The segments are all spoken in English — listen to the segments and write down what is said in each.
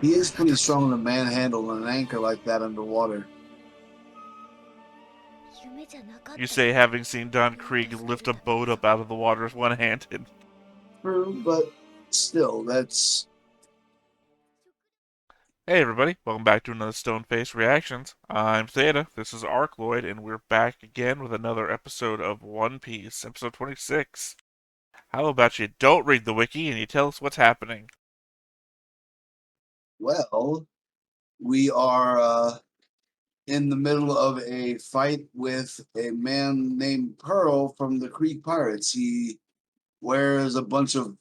He is pretty strong to manhandle an anchor like that underwater. You say having seen Don Krieg lift a boat up out of the water one-handed. True, but still, that's Hey everybody, welcome back to another Stone Face Reactions. I'm Theta, this is Arcloid, and we're back again with another episode of One Piece, episode 26. How about you don't read the wiki and you tell us what's happening? well. We are in the middle of a fight with a man named Pearl from the Creek Pirates. He wears a bunch of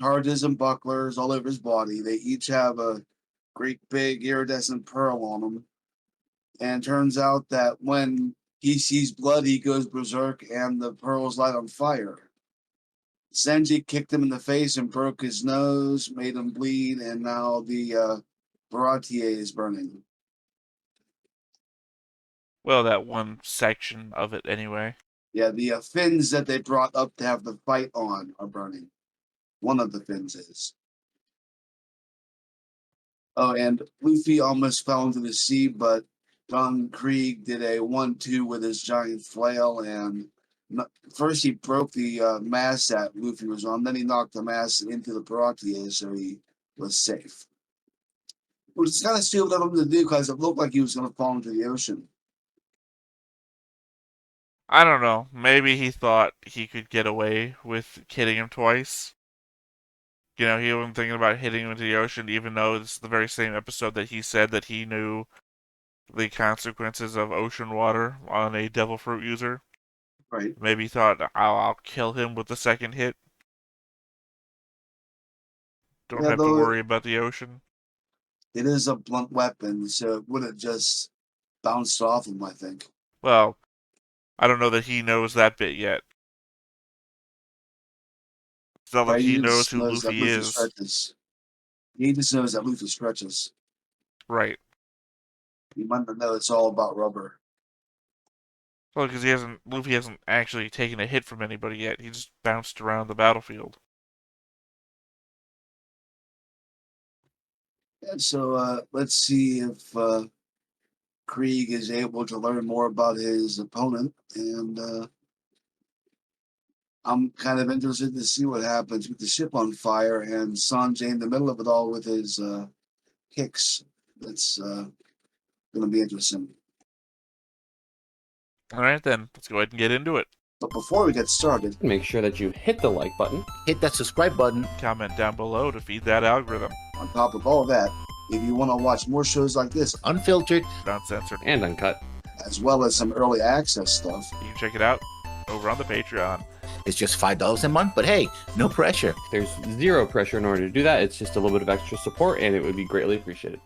targes and bucklers all over his body. They each have a great big iridescent pearl on them. And it turns out that when he sees blood, he goes berserk and the pearls light on fire. Sanji kicked him in the face and broke his nose, made him bleed, and now the Baratier is burning. Well, that one section of it anyway. Yeah, the fins that they brought up to have the fight on are burning. One of the fins is. Oh, and Luffy almost fell into the sea, but Don Krieg did a 1-2 with his giant flail, and first he broke the mast that Luffy was on, then he knocked the mast into the Baratie, so he was safe. Which is kind of stupid of him to do because it looked like he was going to fall into the ocean. I don't know, maybe he thought he could get away with hitting him twice. You know, he wasn't thinking about hitting him into the ocean, even though this is the very same episode that he said that he knew the consequences of ocean water on a devil fruit user. Right. Maybe he thought, I'll kill him with the second hit. Don't Yeah, have to though worry about the ocean. it is a blunt weapon, so it would have just bounced off him, I think. Well, I don't know that he knows that bit yet. It's not like Right? he He knows just who knows that Luffy Luffy is. stretches. He just knows that Luffy stretches. Right. He might not know it's all about rubber. Well, because Luffy hasn't actually taken a hit from anybody yet. He just bounced around the battlefield. And so let's see if Krieg is able to learn more about his opponent. And I'm kind of interested to see what happens with the ship on fire and Sanjay in the middle of it all with his kicks. That's going to be interesting. Alright then, let's go ahead and get into it. But before we get started, make sure that you hit the like button. Hit that subscribe button. Comment down below to feed that algorithm. on top of all that, if you want to watch more shows like this, Unfiltered. Uncensored. And uncut. as well as some early access stuff, You can check it out over on the Patreon. It's just $5 a month, but hey, no pressure. There's zero pressure in order to do that. It's just a little bit of extra support, and it would be greatly appreciated.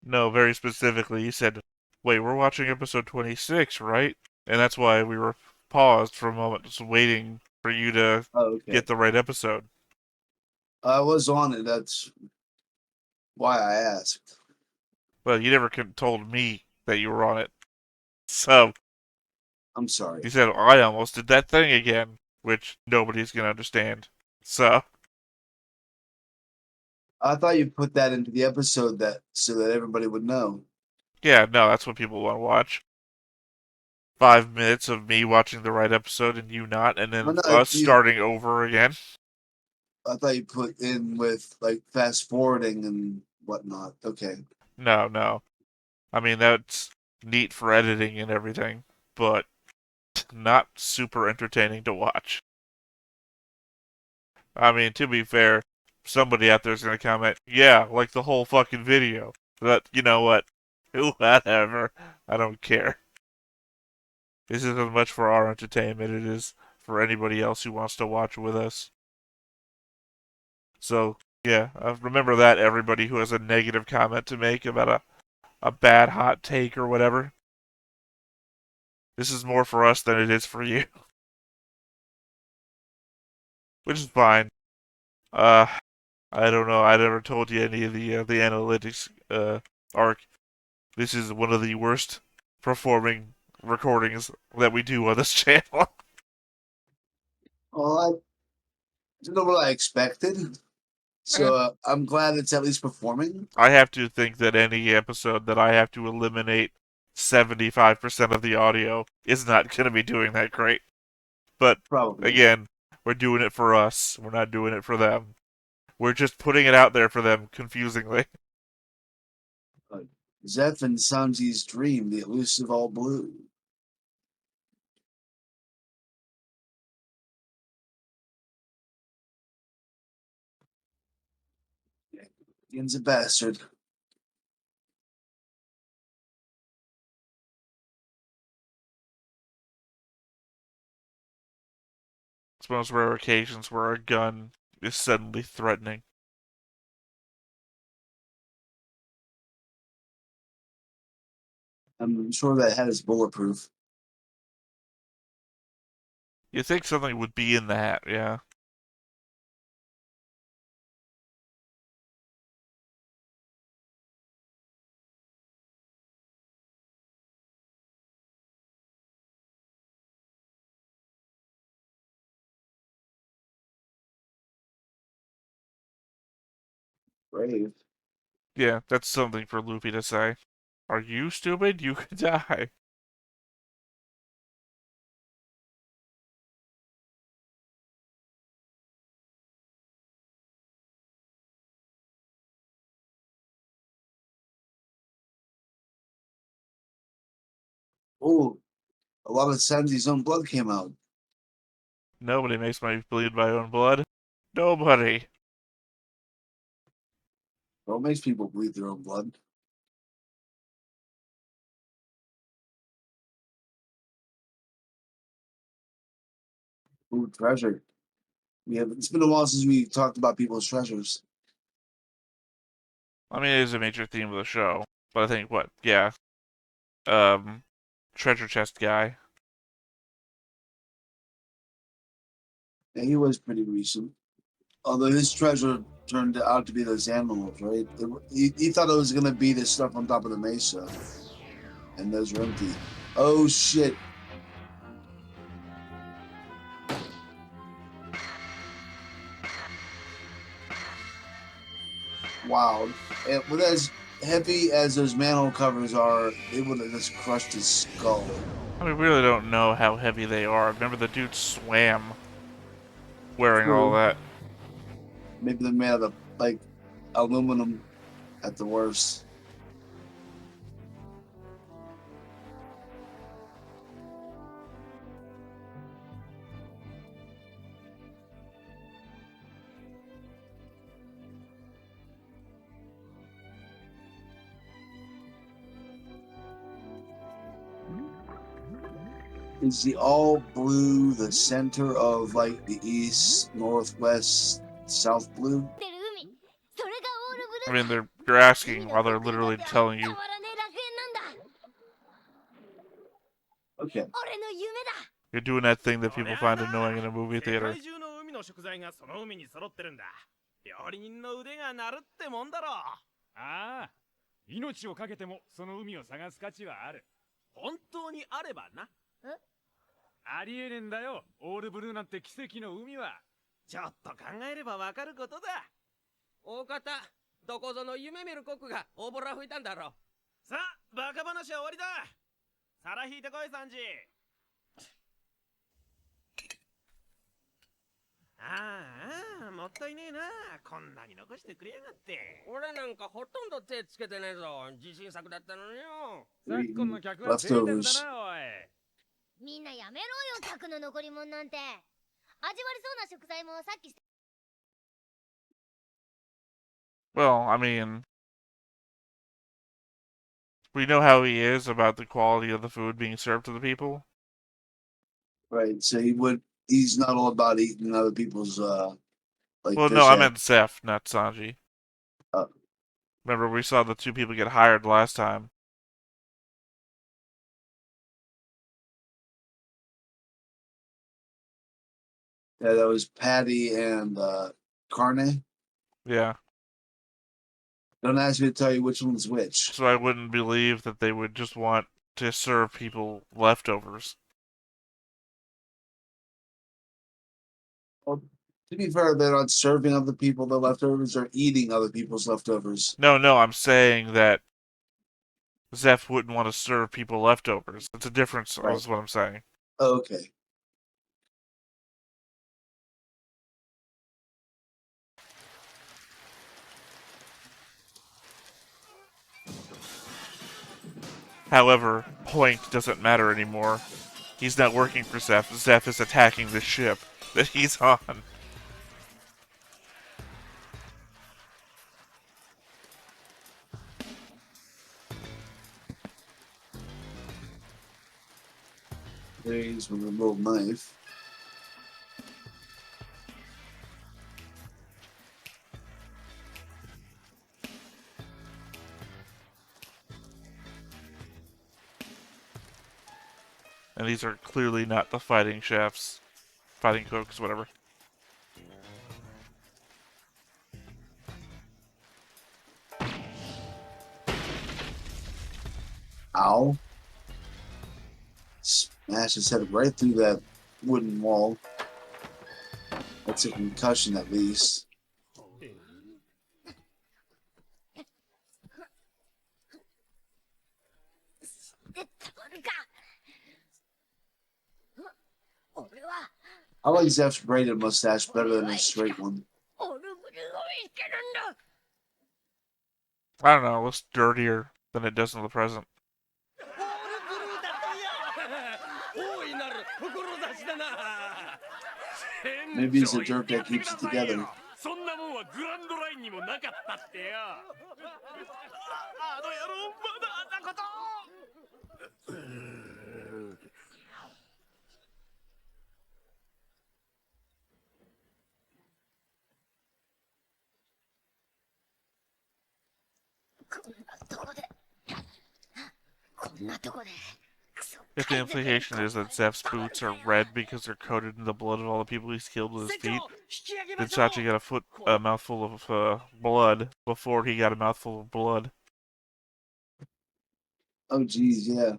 No, very specifically, you said, wait, we're watching episode 26, right? And that's why we were paused for a moment, just waiting for you to okay. get the right episode. I was on it. That's why I asked. But you never told me that you were on it. So, I'm sorry. you said, I almost did that thing again, which nobody's going to understand. So, I thought you put that into the episode that so that everybody would know. yeah, no, that's what people want to watch. 5 minutes of me watching the right episode and you not, and Oh, then no, us starting over again. I thought you put in with like fast forwarding and whatnot. Okay. No, no. I mean, that's neat for editing and everything, but not super entertaining to watch. I mean, to be fair, somebody out there's going to comment, yeah, like the whole fucking video. But, you know what? Whatever. I don't care. This is as much for our entertainment as it is for anybody else who wants to watch with us. So, yeah, remember that, everybody who has a negative comment to make about a bad hot take or whatever. This is more for us than it is for you. Which is fine. I don't know. I never told you any of the analytics arc. This is one of the worst performing recordings that we do on this channel. Well, I didn't know what I expected. So I'm glad it's at least performing. I have to think that any episode that I have to eliminate 75% of the audio is not going to be doing that great. But Probably. again, we're doing it for us. We're not doing it for them. We're just putting it out there for them confusingly. Zeff and Sanji's dream, the elusive all blue. Ian's a bastard. It's one of those rare occasions where a gun is suddenly threatening. I'm sure that hat is bulletproof. You think something would be in the hat, yeah. Brave. Yeah, that's something for Luffy to say. Are you stupid? You could die. Oh, a lot of Sanji's own blood came out. Nobody makes me bleed my own blood. Nobody. What makes people bleed their own blood? Ooh, treasure. It's been a while since we talked about people's treasures. I mean, it is a major theme of the show. But I think, what? Yeah. Treasure chest guy. Yeah, he was pretty recent. Although his treasure turned out to be those animals, right? He thought it was gonna be the stuff on top of the mesa, and those are empty. Oh shit! Wow! And with as heavy as those manhole covers are, it would have just crushed his skull. I mean, we really don't know how heavy they are. Remember, the dude swam wearing all True. that. Maybe they're made out of like aluminum at the worst. Is the all blue the center of like the east, northwest, south blue? I mean, you're asking while they're literally telling you. Okay. You're doing that thing that people find annoying in a movie theater. 世界中の海の食材がその海に揃ってるんだ。料理人の腕が鳴るってもんだろ。ああ、命をかけてもその海を探す価値はある。本当にあればな。ありえねえんだよ、オールブルーなんて奇跡の海は。ちょっと考えればわかることだ。大方、どこぞの夢見るコックが大ボラ吹いたんだろ。さあ、バカ話は終わりだ。皿引いてこい、サンジ。ああ、もったいねえな。こんなに残してくれやがって。俺なんかほとんど手つけてねえぞ。自信作だったのによ。昨今の客は贅沢だな、おい。みんなやめろよ、客の残り物なんて。味わりそうな食材もさっき。 Well, I mean, we know how he is about the quality of the food being served to the people. Right. So he's not all about eating other people's like Well, fish no, I head. meant Zeff, not Sanji. Remember, we saw the two people get hired last time. Yeah, that was Patty and Carne. Yeah. Don't ask me to tell you which one's which. So I wouldn't believe that they would just want to serve people leftovers. Well, To be fair, they're not serving other people the leftovers; they're eating other people's leftovers. No, I'm saying that Zeff wouldn't want to serve people leftovers. It's a difference, Right. is what I'm saying. Okay. However, point doesn't matter anymore. He's not working for Zeff. Zeff is attacking the ship that he's on. There's with a little knife. And these are clearly not the fighting chefs. Fighting cooks, whatever. Ow. Smash his head right through that wooden wall. That's a concussion at least. I like Zeff's braided mustache better than his straight one. I don't know, it looks dirtier than it does in the present. Maybe it's the dirt that keeps it together. そんなもんはグランドラインにもなかったってよ。あの野郎まだあんなこと。If the implication is that Zeff's boots are red because they're coated in the blood of all the people he's killed with his feet, then Sanji got a mouthful of blood before he got a mouthful of blood. Oh, geez, yeah.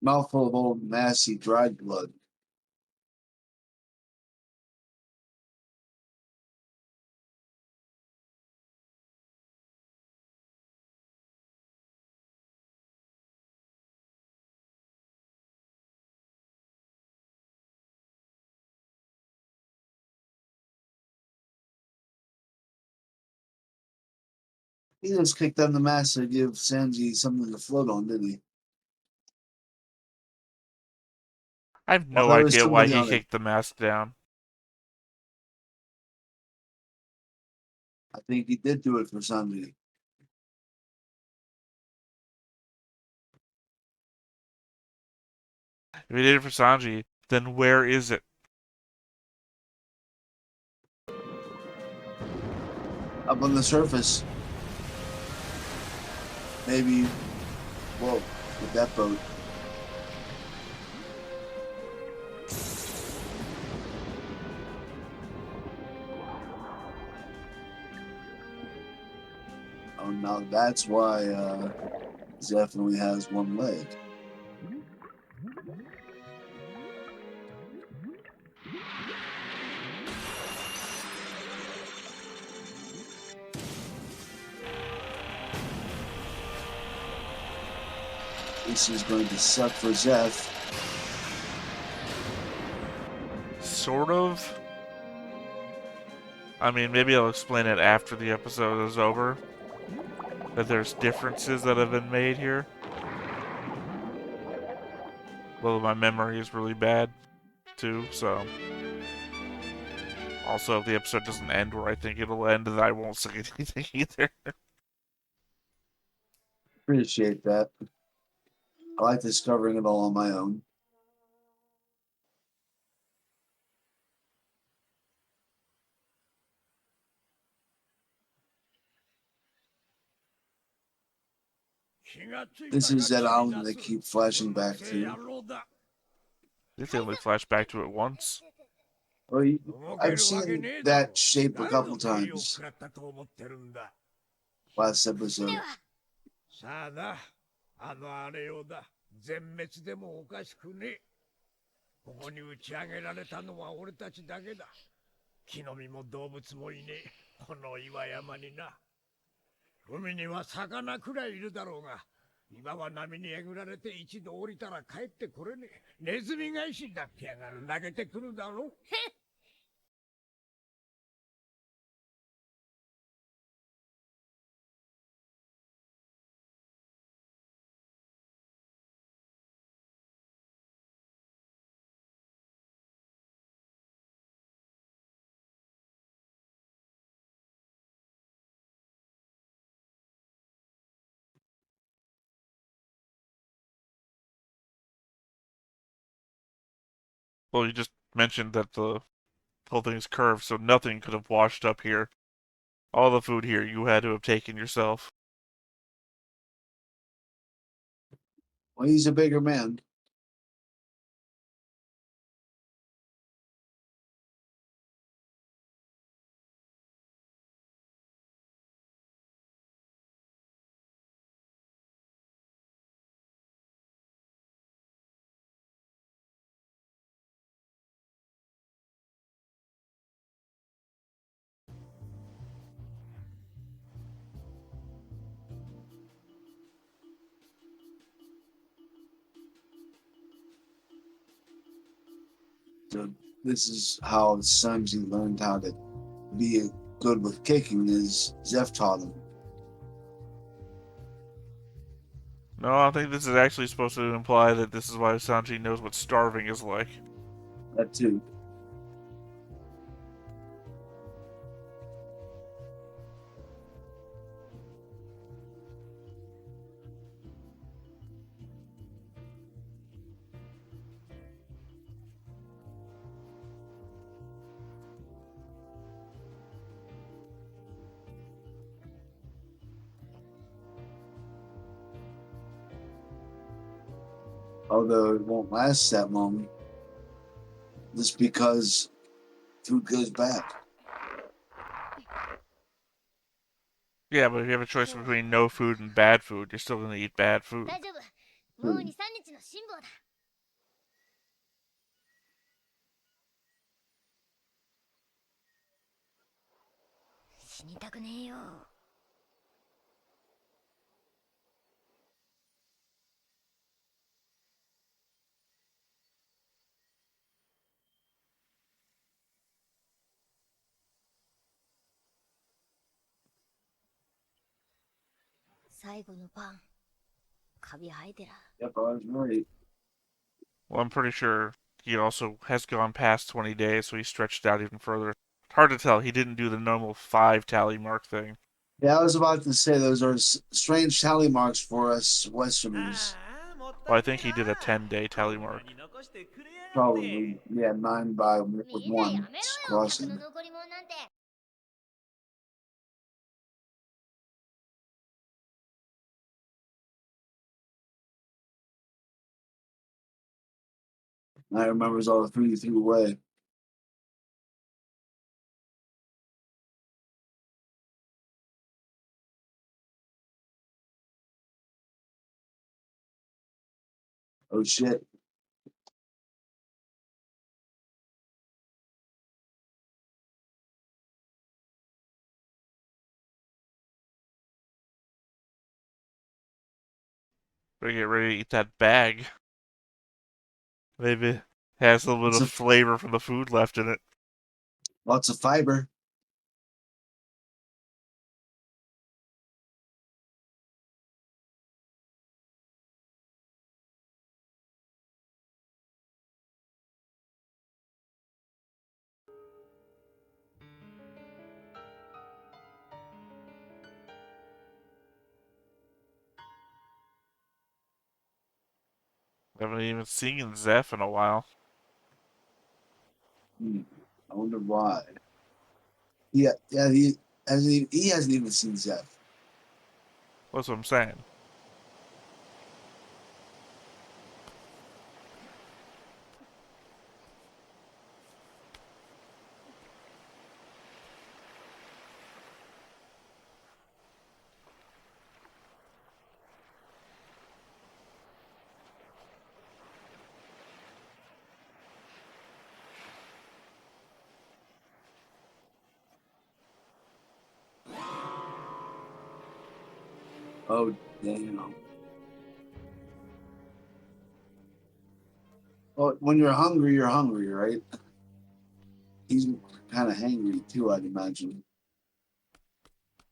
Mouthful of old, nasty, dried blood. He just kicked down the mast to give Sanji something to float on, didn't he? I have Well, no there was idea why somebody he on it. kicked the mask down. I think he did do it for Sanji. If he did it for Sanji, then where is it? Up on the surface. Maybe, whoa, with that boat. Oh, now that's why Zeff only has one leg. This is going to suck for Zeff. Sort of. I mean, maybe I'll explain it after the episode is over. That there's differences that have been made here. Although my memory is really bad, too, so... Also, if the episode doesn't end where I think it'll end, then I won't say anything either. Appreciate that. I like discovering it all on my own. This is that island they keep flashing back to. They only flash back to it once. Well, I've seen that shape a couple times. Last episode. さあな、あのあれようだ。全滅でもおかしくねえ。ここに打ち上げられたのは俺たちだけだ。木の実も動物もいねえ。この岩山にな。海には魚くらいいるだろうが、今は波にえぐられて一度降りたら帰ってこれねえ。ネズミ返しになってやがる。投げてくるだろう。Well, you just mentioned that the whole thing is curved, so nothing could have washed up here. All the food here you had to have taken yourself. Well, he's a bigger man. So this is how Sanji learned how to be good with kicking. Is Zeff taught him. No, I think this is actually supposed to imply that this is why Sanji knows what starving is like. That too. Although it won't last that long, just because food goes bad. Yeah, but if you have a choice between no food and bad food, you're still gonna eat bad food. 大丈夫。もう2、3日の辛抱だ。死にたくねえよ。最後のパン、カビ生えてら。Yep, I was right. Well, I'm pretty sure he also has gone past 20 days, so he stretched out even further. Hard to tell. He didn't do the normal 5 tally mark thing. Yeah, I was about to say those are strange tally marks for us Westerners. Well, I think he did a 10-day tally mark. Probably, yeah, 9 by with みんなや one めろよ、客 crossing. の残り物なんて。I remembers all the food he threw away. Oh shit. Better get ready to eat that bag. Maybe it has a little bit It's of a- flavor from the food left in it. Lots of fiber. Haven't even seen Zeff in a while. I wonder why. Yeah, he hasn't even seen Zeff. That's what I'm saying. Oh, damn. Well, when you're hungry, right? He's kind of hangry too, I'd imagine.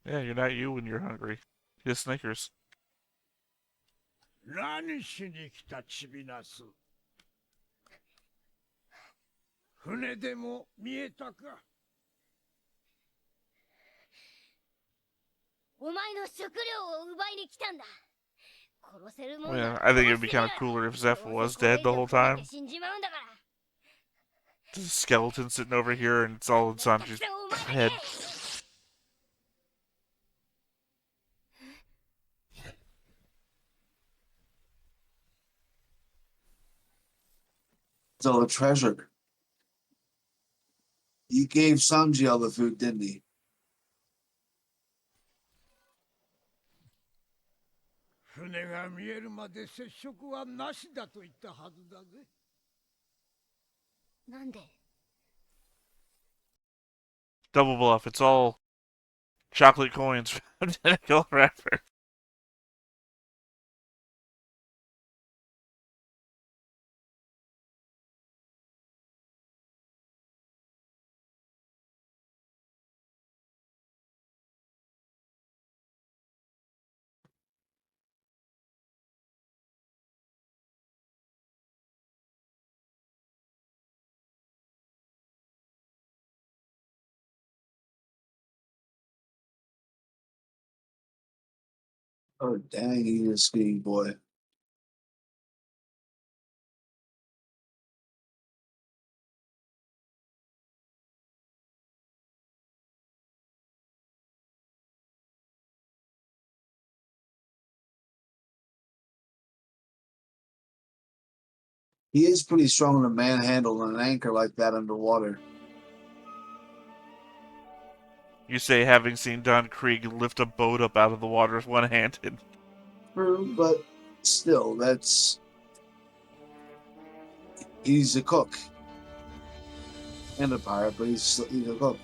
Yeah, you're not you when you're hungry. Just Snickers. 何しに来たチビナス。船でも見えたか。お前の食料を奪いに来たんだ。殺せるもんな Yeah, ら I think 殺 it'd し be てみ kind ろ of よ。 cooler if ど Zeff う was せこれ dead 以 the 上 whole 食べ time. て死んじまうんだから。 There's a skeleton sitting over here, and it's all in たく Sanji's さんお前だ head. け。So the treasure. He gave Sanji all the food, didn't he? 船が見えるまで接触はなしだと言ったはずだぜ。なんで Double bluff. It's all chocolate coins from Tentacle Wrapper. Oh, dang, he's a skinny boy. He is pretty strong to manhandle an anchor like that underwater. You say having seen Don Krieg lift a boat up out of the water one-handed. True, but still, that's. He's a cook. And a pirate, but he's a cook.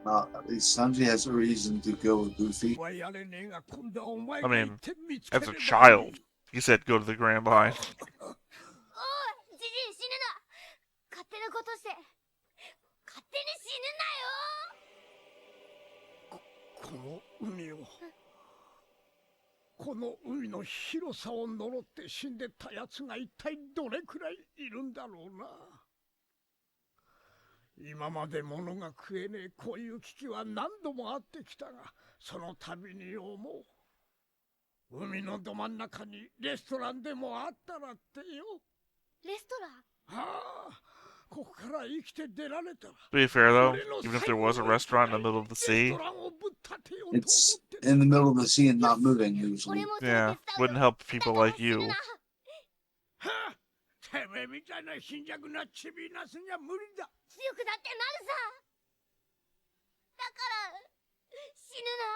At least Sanji has a reason to go with Goofy. はやれねえが今度はお前 I が mean, 行って見つけ as れ a ばいい。 child, he said go to the Grand Line. おい、じじい死ぬな。勝手なことして勝手に死ぬなよ。この海をこの海の広さを呪って死んでたやつが一体どれくらいいるんだろうな。今まで物が食えねえこういう危機は何度もあってきたが、その度に思う。海のど真ん中にレストランでもあったらってよ。レストラン。はあ、ここから生きて出られたら。 To be fair, though, even if there was a restaurant in the middle of the sea, It's in the middle of the sea and not moving usually. 俺も手伝う yeah, よ。 wouldn't help people だから like 死ぬ you. な。はあ、てめえみたいな貧弱なチビナスには無理だ。強くだってなるさ。だから死ぬな。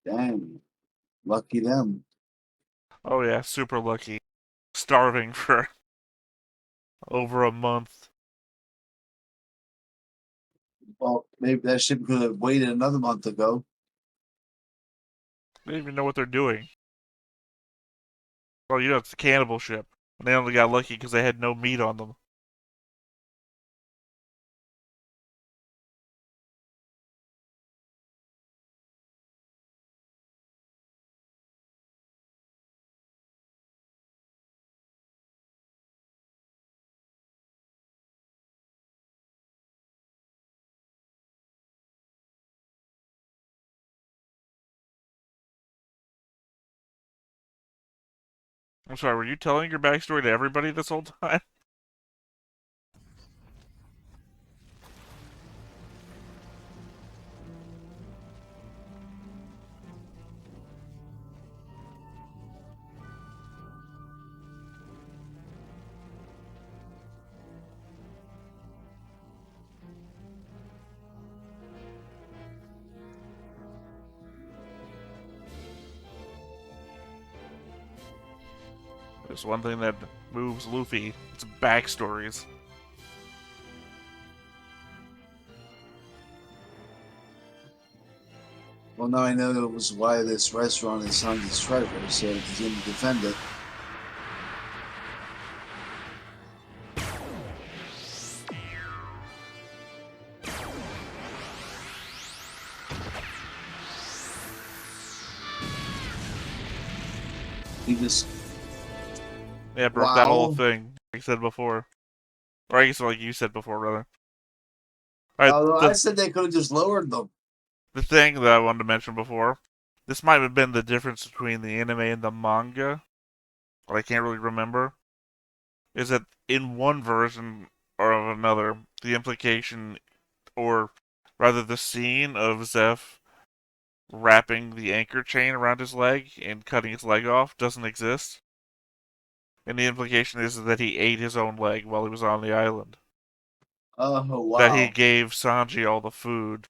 Damn. Lucky them. Oh yeah, super lucky. Starving for over a month. Well, maybe that ship could have waited another month ago. They don't even know what they're doing. Oh, you know, it's a cannibal ship. And they only got lucky because they had no meat on them. I'm sorry, were you telling your backstory to everybody this whole time? There's one thing that moves Luffy. It's backstories. Well, now I know it was why this restaurant is Sanji's treasure, so he's going to defend it. He just Yeah, broke that whole Wow. thing, like I said before. Or I guess like you said before, rather. Alright, Although I said they could have just lowered them. the thing that I wanted to mention before, this might have been the difference between the anime and the manga, but I can't really remember, is that in one version or of another, the implication, or rather the scene of Zeff wrapping the anchor chain around his leg and cutting his leg off doesn't exist. And the implication is that he ate his own leg while he was on the island. Oh That he wow, gave Sanji all the food,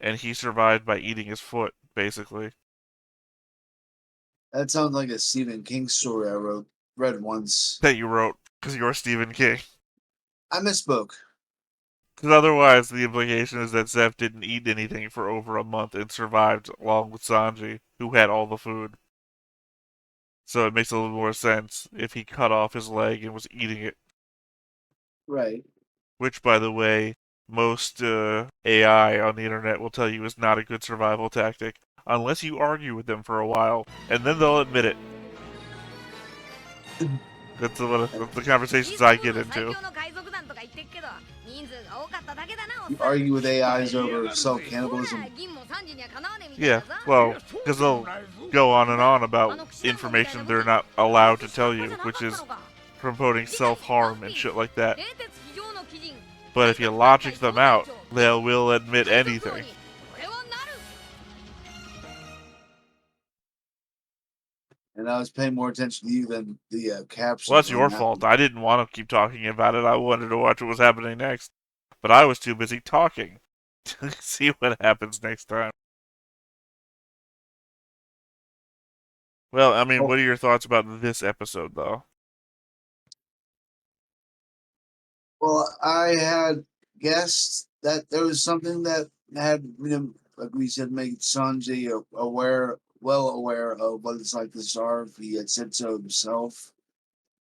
and he survived by eating his foot, basically. that sounds like a Stephen King story I read once. That you wrote, because you're Stephen King. I misspoke. Because otherwise, the implication is that Zeff didn't eat anything for over a month and survived along with Sanji, who had all the food. So it makes a little more sense if he cut off his leg and was eating it. Right. Which, by the way, most AI on the internet will tell you is not a good survival tactic, unless you argue with them for a while, and then they'll admit it. That's the conversations I get into. You argue with AIs over self cannibalism. Yeah, well, because they'll go on and on about information they're not allowed to tell you, which is promoting self-harm and shit like that. But if you logic them out, they will admit anything. And I was paying more attention to you than the captions. Well, that's on your that fault. one. I didn't want to keep talking about it. I wanted to watch what was happening next. But I was too busy talking to see what happens next time. Well, I mean, what are your thoughts about this episode, though? Well, I had guessed that there was something that had, like we said, made Sanji well aware of what it's like to starve. He had said so himself.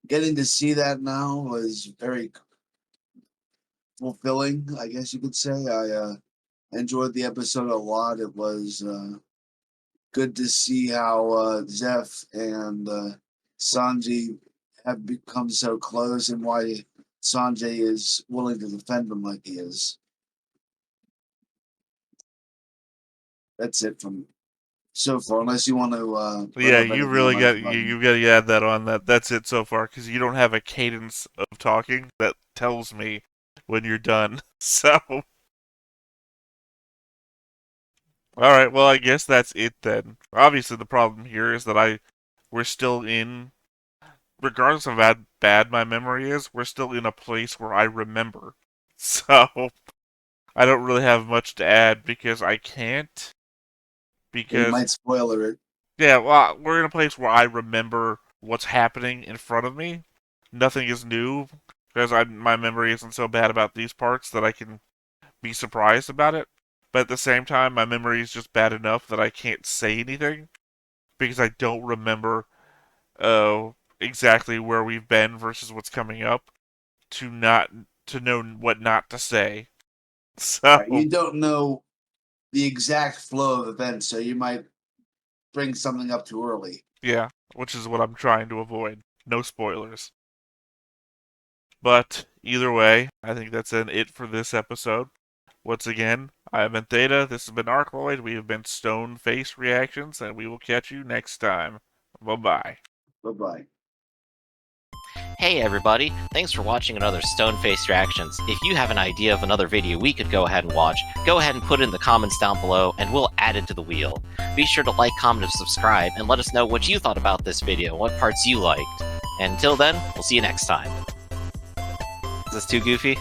Getting to see that now was very fulfilling, I guess you could say. I enjoyed the episode a lot. It was good to see how Zeff and Sanji have become so close and why Sanjay is willing to defend him like he is. That's it from so far, unless you want to bring Yeah, up you anything really else got about him. you got to add that on. That's it so far because you don't have a cadence of talking that tells me when you're done. So, all right. Well, I guess that's it then. Obviously, the problem here is that we're still in, regardless of how bad my memory is, we're still in a place where I remember. So, I don't really have much to add because I can't. You Because might spoiler it. yeah, well, we're in a place where I remember what's happening in front of me. Nothing is new because my memory isn't so bad about these parts that I can be surprised about it. But at the same time, my memory is just bad enough that I can't say anything because I don't remember exactly where we've been versus what's coming up to know what not to say. So Right, you don't know the exact flow of events, so you might bring something up too early. yeah, which is what I'm trying to avoid. No spoilers. But either way, I think that's it for this episode. Once again, I have been Theta, this has been Arcloid, we have been Stone Face Reactions, and we will catch you next time. Bye bye. Bye bye. Hey everybody, thanks for watching another Stone-Faced Reactions. If you have an idea of another video we could go ahead and watch, go ahead and put it in the comments down below and we'll add it to the wheel. Be sure to like, comment, and subscribe and let us know what you thought about this video, what parts you liked. And until then, we'll see you next time. Is this too goofy?